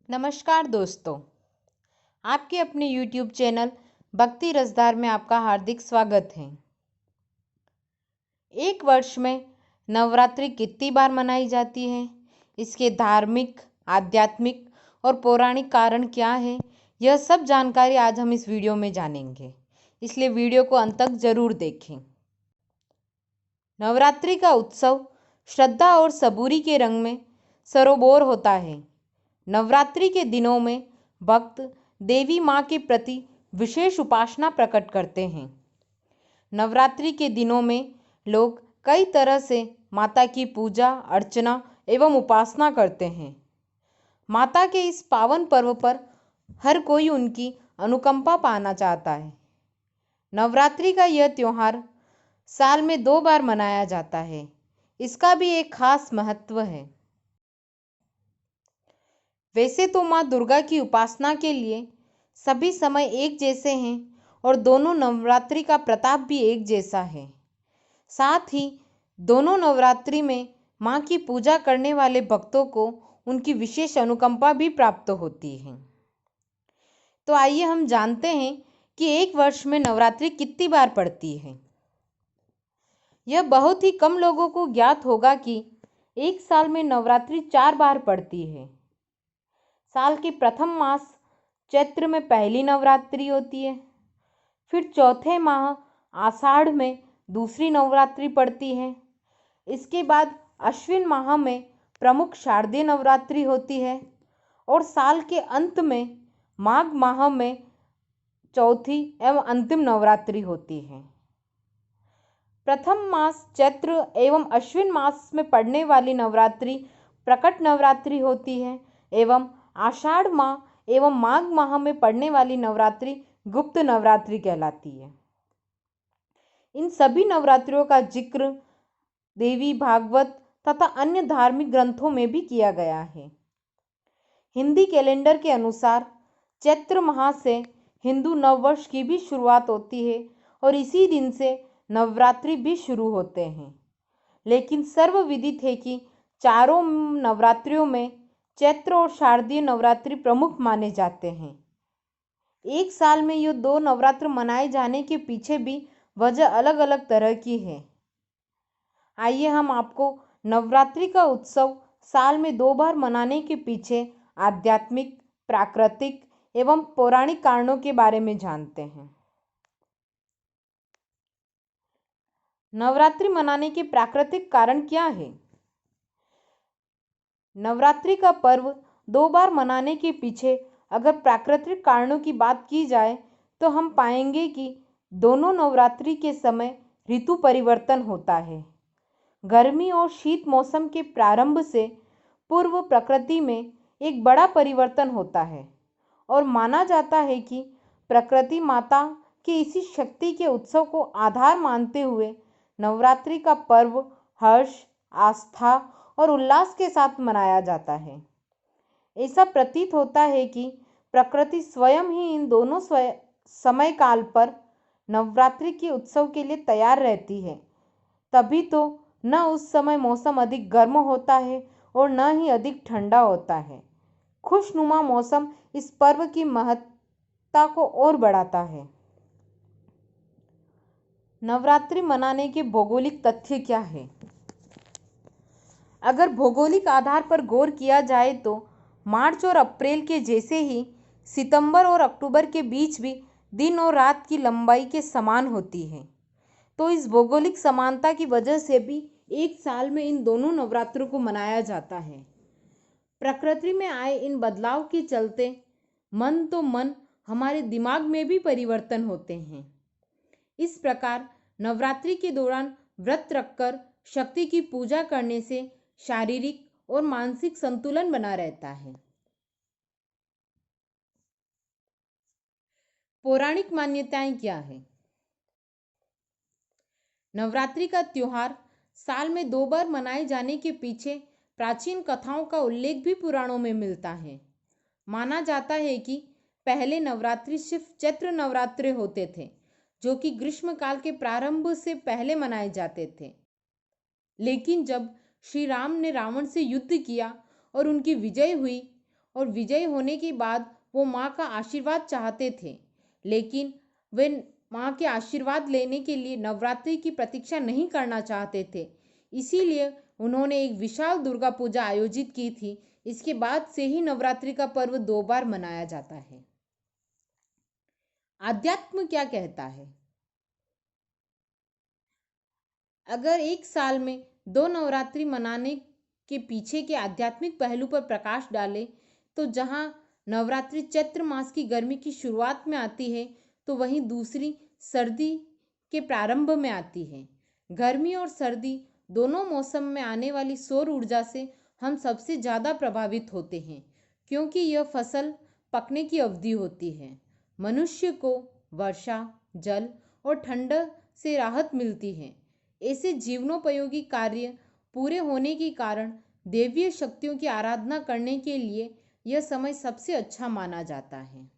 नमस्कार दोस्तों, आपके अपने YouTube चैनल भक्ति रसधार में आपका हार्दिक स्वागत है। एक वर्ष में नवरात्रि कितनी बार मनाई जाती है, इसके धार्मिक, आध्यात्मिक और पौराणिक कारण क्या है, यह सब जानकारी आज हम इस वीडियो में जानेंगे, इसलिए वीडियो को अंत तक जरूर देखें। नवरात्रि का उत्सव श्रद्धा और सबूरी के रंग में सरोबोर होता है। नवरात्रि के दिनों में भक्त देवी माँ के प्रति विशेष उपासना प्रकट करते हैं। नवरात्रि के दिनों में लोग कई तरह से माता की पूजा अर्चना एवं उपासना करते हैं। माता के इस पावन पर्व पर हर कोई उनकी अनुकंपा पाना चाहता है। नवरात्रि का यह त्योहार साल में 2 बार मनाया जाता है। इसका भी एक खास महत्व है। वैसे तो माँ दुर्गा की उपासना के लिए सभी समय एक जैसे हैं और दोनों नवरात्रि का प्रताप भी एक जैसा है। साथ ही दोनों नवरात्रि में माँ की पूजा करने वाले भक्तों को उनकी विशेष अनुकंपा भी प्राप्त होती है। तो आइए हम जानते हैं कि एक वर्ष में नवरात्रि कितनी बार पड़ती है। यह बहुत ही कम लोगों को ज्ञात होगा कि एक साल में नवरात्रि 4 बार पड़ती है। साल के प्रथम मास चैत्र में पहली नवरात्रि होती है, फिर चौथे माह आषाढ़ में दूसरी नवरात्रि पड़ती है। इसके बाद अश्विन माह में प्रमुख शारदीय नवरात्रि होती है और साल के अंत में माघ माह में चौथी एवं अंतिम नवरात्रि होती है। प्रथम मास चैत्र एवं अश्विन मास में पड़ने वाली नवरात्रि प्रकट नवरात्रि होती है एवं आषाढ़ माह एवं माघ माह में पड़ने वाली नवरात्रि गुप्त नवरात्रि कहलाती है। इन सभी नवरात्रियों का जिक्र देवी भागवत तथा अन्य धार्मिक ग्रंथों में भी किया गया है। हिंदी कैलेंडर के अनुसार चैत्र माह से हिंदू नववर्ष की भी शुरुआत होती है और इसी दिन से नवरात्रि भी शुरू होते हैं। लेकिन सर्वविदित है कि चारों नवरात्रियों में चैत्र और शारदीय नवरात्रि प्रमुख माने जाते हैं। एक साल में ये 2 नवरात्र मनाए जाने के पीछे भी वजह अलग अलग तरह की है। आइए हम आपको नवरात्रि का उत्सव साल में 2 बार मनाने के पीछे आध्यात्मिक, प्राकृतिक एवं पौराणिक कारणों के बारे में जानते हैं। नवरात्रि मनाने के प्राकृतिक कारण क्या है? नवरात्रि का पर्व 2 बार मनाने के पीछे अगर प्राकृतिक कारणों की बात की जाए तो हम पाएंगे कि दोनों नवरात्रि के समय ऋतु परिवर्तन होता है। गर्मी और शीत मौसम के प्रारंभ से पूर्व प्रकृति में एक बड़ा परिवर्तन होता है और माना जाता है कि प्रकृति माता की इसी शक्ति के उत्सव को आधार मानते हुए नवरात्रि का पर्व हर्ष, आस्था और उल्लास के साथ मनाया जाता है। ऐसा प्रतीत होता है कि प्रकृति स्वयं ही इन दोनों समय काल पर नवरात्रि के उत्सव के लिए तैयार रहती है। तभी तो न उस समय मौसम अधिक गर्म होता है और न ही अधिक ठंडा होता है। खुशनुमा मौसम इस पर्व की महत्ता को और बढ़ाता है। नवरात्रि मनाने के भौगोलिक तथ्य क्या है? अगर भौगोलिक आधार पर गौर किया जाए तो मार्च और अप्रैल के जैसे ही सितंबर और अक्टूबर के बीच भी दिन और रात की लंबाई के समान होती है। तो इस भौगोलिक समानता की वजह से भी एक साल में इन दोनों नवरात्रों को मनाया जाता है। प्रकृति में आए इन बदलाव के चलते मन हमारे दिमाग में भी परिवर्तन होते हैं। इस प्रकार नवरात्रि के दौरान व्रत रखकर शक्ति की पूजा करने से शारीरिक और मानसिक संतुलन बना रहता है। पौराणिक मान्यताएं क्या है? नवरात्रि का त्योहार साल में 2 बार मनाए जाने के पीछे प्राचीन कथाओं का उल्लेख भी पुराणों में मिलता है। माना जाता है कि पहले नवरात्रि सिर्फ चैत्र नवरात्रि होते थे, जो कि ग्रीष्म काल के प्रारंभ से पहले मनाए जाते थे। लेकिन जब श्री राम ने रावण से युद्ध किया और उनकी विजय हुई और विजयी होने के बाद वो माँ का आशीर्वाद चाहते थे, लेकिन वे माँ के आशीर्वाद लेने के लिए नवरात्रि की प्रतीक्षा नहीं करना चाहते थे। इसीलिए उन्होंने एक विशाल दुर्गा पूजा आयोजित की थी। इसके बाद से ही नवरात्रि का पर्व 2 बार मनाया जाता है। आध्यात्म क्या कहता है? अगर एक साल में 2 नवरात्रि मनाने के पीछे के आध्यात्मिक पहलू पर प्रकाश डाले, तो जहाँ नवरात्रि चैत्र मास की गर्मी की शुरुआत में आती है, तो वहीं दूसरी सर्दी के प्रारंभ में आती है। गर्मी और सर्दी दोनों मौसम में आने वाली सौर ऊर्जा से हम सबसे ज़्यादा प्रभावित होते हैं, क्योंकि यह फसल पकने की अवधि होती है। मनुष्य को वर्षा, जल और ठंड से राहत मिलती है। ऐसे जीवनोपयोगी कार्य पूरे होने के कारण दैवीय शक्तियों की आराधना करने के लिए यह समय सबसे अच्छा माना जाता है।